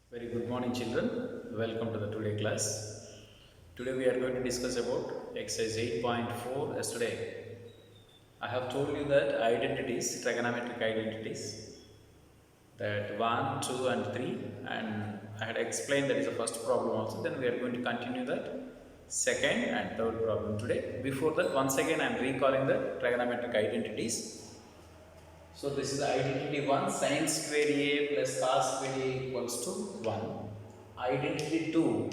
Very good morning, children. Welcome to the today class. Today we are going to discuss about exercise 8.4. Yesterday, I have told you that identities, trigonometric identities, that 1, 2, and 3, and I had explained that is the first problem also. Then we are going to continue that second and third problem today. Before that, once again, I am recalling the trigonometric identities. So this is identity 1, sin square A plus cos square A equals to 1. Identity 2,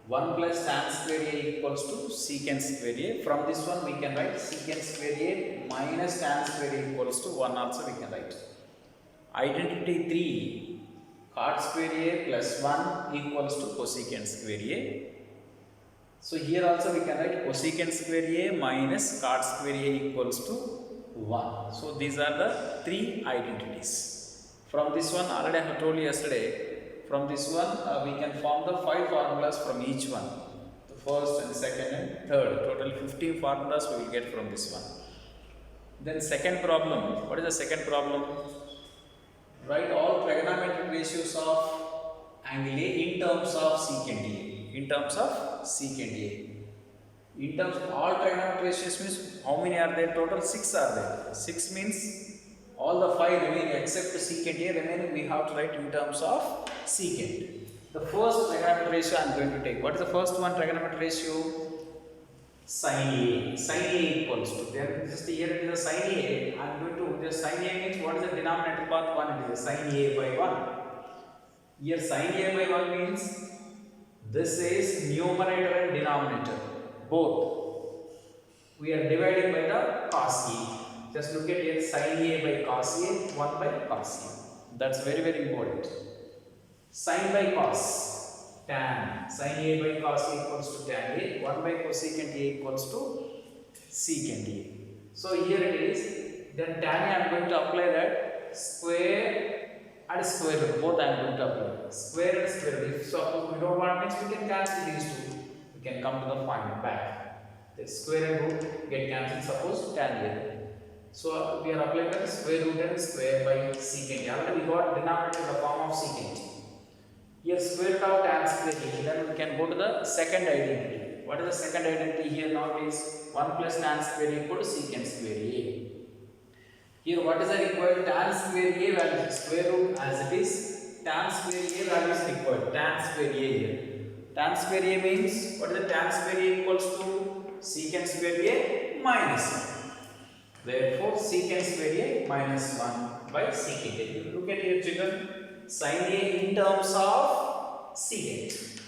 1 plus tan square A equals to secant square A. From this one we can write secant square A minus tan square A equals to 1 also we can write. Identity 3, cot square A plus 1 equals to cosecant square A. So here also we can write cosecant square A minus cot square A equals to 1. So these are the three identities. From this one, already I have told you yesterday, from this one we can form the 5 formulas from each one. The first and second and third. Total 15 formulas we will get from this one. Then second problem. What is the second problem? Write all trigonometric ratios of angle A in terms of secant A. In terms of secant A. In terms of all trigonometric ratios means how many are there? Total 6 are there. 6 means all the 5 remaining except secant A remaining we have to write in terms of secant. The first trigonometric ratio I am going to take. What is the first one trigonometric ratio? Sin A. Sin A equals to, then just here it is a sin A. I am going to, just sin A means what is the denominator part? 1, it is a sin A by 1. Here sin A by 1 means this is numerator and denominator. Both. We are dividing by the cos A. Just look at here, sin A by cos A, 1 by cos A. That's very, very important. Sin by cos, tan. Sin A by cos A equals to tan A, 1 by cosecant A equals to secant A. So here it is. Then tan A I am going to apply that square and square root. Both I am going to apply. Square and square root. If suppose we don't want means we can cancel these two. We can come to the final back. The square and root get cancelled, suppose tan A. So we are applying the square root and square by secant. Already we got denominator in the form of secant. Here square root of tan square A. Then we can go to the second identity. What is the second identity here now is 1 plus tan square equal to secant square A. Here what is the required? Tan square A value, square root as it is. Tan square A value is required. Tan square A here. Tan square A means, what is the tan square A equals to? Secant square A minus 1. Therefore, secant square A minus 1 by secant A. Look at here children. Sin A in terms of secant.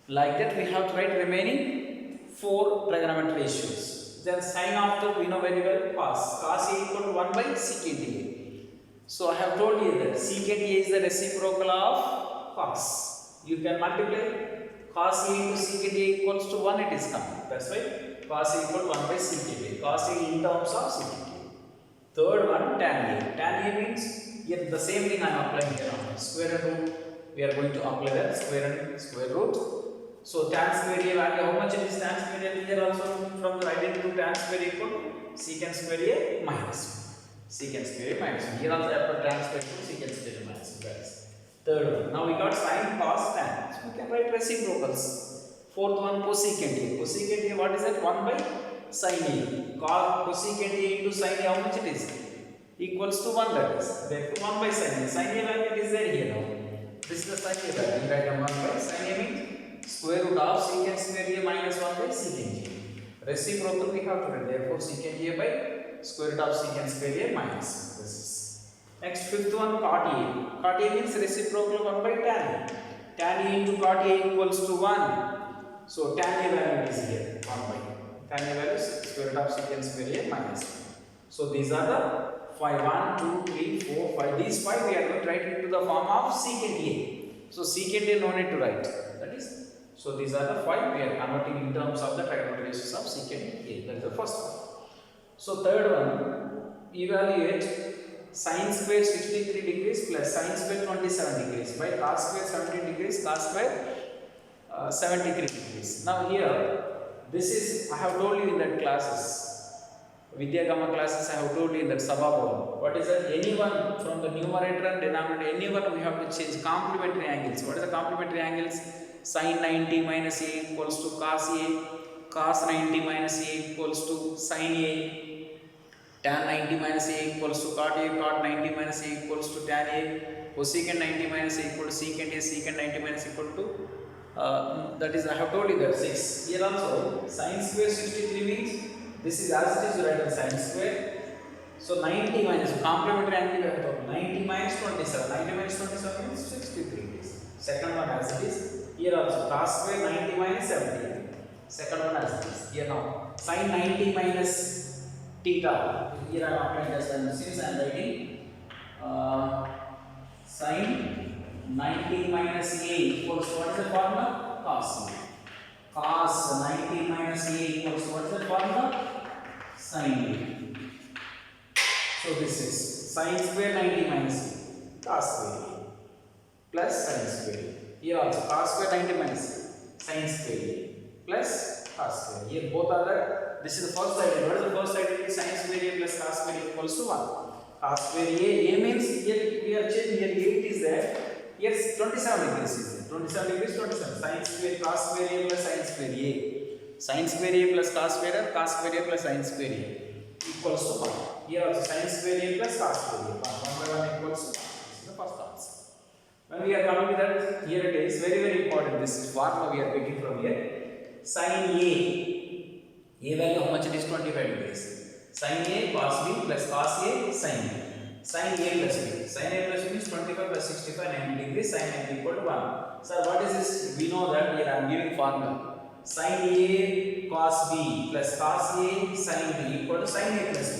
Like that we have to write remaining 4 trigonometric ratios. Then sin after we know very well cos. Cos A equal to 1 by secant A. So I have told you that secant A is the reciprocal of cos. You can multiply cos A into secant A equals to 1, it is coming. That's why cos A equal to 1 by secant A. Cos A in terms of secant A. Third one, tan A. Tan A means here the same thing I am applying here now. Square root, we are going to apply that square and square root. So tan square A value, how much it is tan square A? Here also from the identity to tan square equal to secant square A minus 1. Secant square A minus 1. Here also after tan square equal to secant square A minus 1. That is third one. Now we got sin, cos, tan. So we can write reciprocals. Fourth one, cosecant A. Cosecant A, what is that? 1 by sin A. Cosecant A into sin A, how much it is? Equals to 1, that is. Therefore 1 by sin A. Sin A value is there here now. This is the sin A value. We write 1 by sin A means square root of secant square A minus 1 by secant A. Reciprocal we have to write. Therefore secant A by square root of secant square A minus. This is. Next fifth one, cot A. Cot A means reciprocal 1 by tan A. Tan A into cot A equals to 1. So tan A value is here 1 by. Tan A value is square root of secant square A minus 1. So these are the 5, 1, 2, 3, 4, 5. These 5 we are going to write into the form of secant A. So secant A no need to write. That is. So these are the 5 we are converting in terms of the trigonometric ratios of secant A. That is the first one. So third one, evaluate sin square 63 degrees plus sin square 27 degrees by cos square 17 degrees, cos square 73 degrees. Now here, this is, I have told you in that classes, Vidyagama classes, I have told you that Sabha. What is that? Anyone from the numerator and denominator, anyone we have to change complementary angles. What is the complementary angles? Sin 90 minus A equals to cos A, cos 90 minus A equals to sin A, tan 90 minus A equals to cot A, cot 90 minus A equals to tan A, cosecant 90 minus A equal to secant A, secant 90 minus equal to that is, I have told you that 6. Here also, sin square 63 means this is as it is, you write on sin square. So 90 minus complementary angle, we have told 90 minus 27. 90 minus 27 means 63 degrees. Second one as it is. Here also, cos square 90 minus 70. Second one as it is. Here now, sin 90 minus theta. Here I am applying as since I am writing sin 90 minus A equals, what is the formula? Cos A. Cos 90 minus A equals, what is the formula? Sin A. So this is sin square 90 minus A, cos square A plus sin square A. Here also cos square 90 minus A, sin square A plus cos square A. Here both are there. This is the first identity. What is the first identity? Sin square A plus cos square A equals to 1. Cos square A means here we are changing, here 8 is there. Yes, 27 degrees is there. 27 degrees, 27. Sin square cos square A plus sin square A. Sin square A plus cos square A, cos square A plus sin square A equals to 1. Here also sin square A plus cos square A. 1 by 1 equals to 1. This is the first answer. When we are coming to that, here it is very important. This formula we are taking from here. Sin A value how much it is? 25 degrees. Sin A cos B plus cos A sin B. Sin A plus B. Sin A plus B means 25 plus 65, 90 degrees. Sin 90 equal to 1. Sir, what is this? We know that here I am giving formula. Sin A cos B plus cos A sin B equal to sin A plus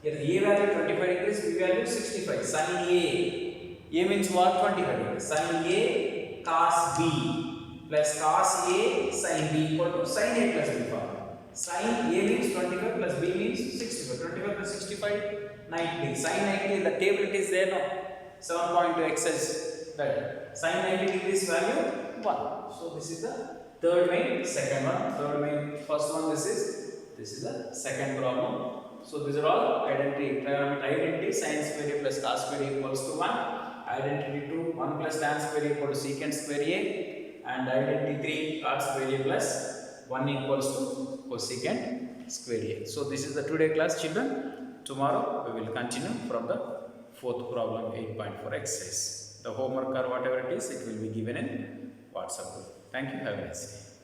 B. Here A value 25 degrees, B value 65. Sin A means what? 25 degrees. Sin A cos B plus cos A sin B equal to sin A plus B formula. Sin A means 25 plus B means 65. 25 plus 65, 90. Sin 90 in the table it is there, no? 7.2 excess that. Sin 90 degrees value 1. So this is the third main, second one, third main, first one. This is the second problem. So these are all identity, trigonometric identity. Sin square A plus cos square A equals to 1. Identity 2, 1 plus tan square A equal to secant square A. And identity 3, cot square A plus 1 equals to cosecant square A. So this is the today class, children. Tomorrow we will continue from the fourth problem, 8.4 exercise. The homework or whatever it is, it will be given in WhatsApp group. Thank you. Have a nice day.